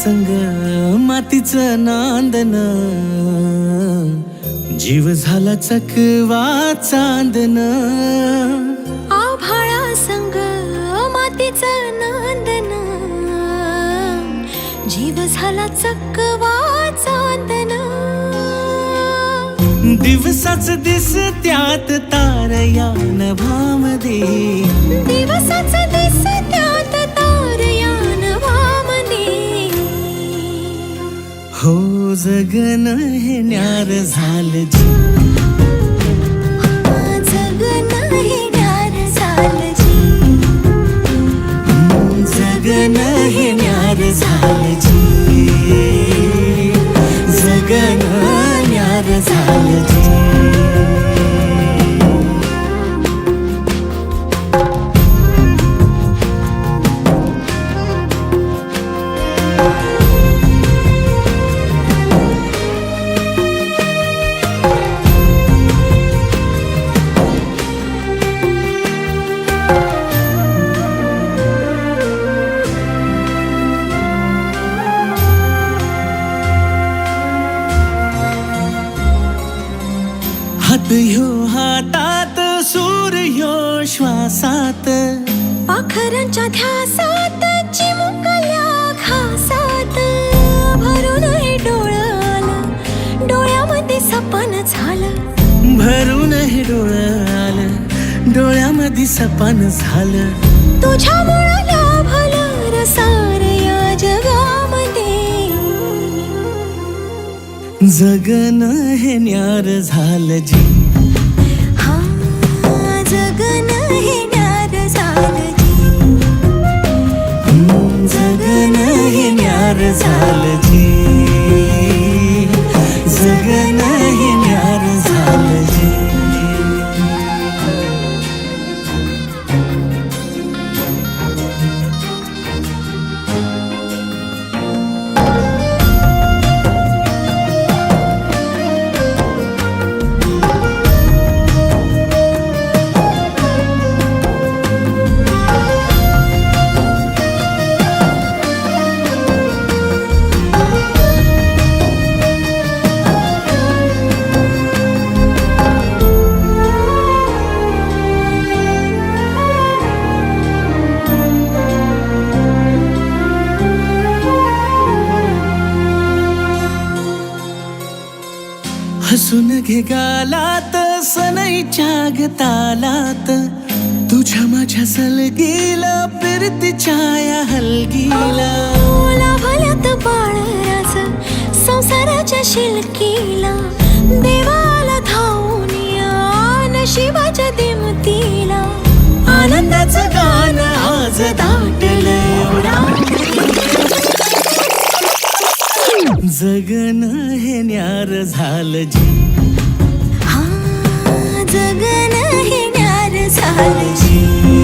संग मातीचं नांदन, जीव झाला चकवा चांदन. आभाळा संग मातीचं नांदन, जीव झाला चकवा चांदन. दिवसाच दिसत्यात तारया नभामध्ये, दिवसाच दिसत्यात तारया नभामध्ये. हो जगन हे न्यार झालं जी, जगन हे न्यार झालं जी. जगन हे न्यार झालं जी, जगन न्यार झालं जी. हात ह्यो हातात, सूर ह्यो श्वासात, पाखरांच्या ध्यासात, चिमुकल्या घासात. भरून हे डोळं आलं, डोळ्यामध्ये सपन झालं. भरून हे डोळं आलं, डोळ्यामध्ये सपन झालं. तुझ्यामुळं लाभलं रसार या जगामध्ये. जगन हे न्यार झालं जी, हा जगन हे न्यार झालं जी. जगन हे न्यार झालं जी, जगन हे न्यार झालं जी. हसून घे गालात, सनईच्या गतालात, तुझ्या माझ्या सलगीला, फिरतीच्या या हलगीला. लाभल्यात बाळराज संसाराच्या शिलकीला. देवाला धावून या नशिबाच्या दिमतीला. आनंदाचं गाणं आज दाटलं. जगन हे न्यार झालं जी, हा जगन हे न्यार झालं जी.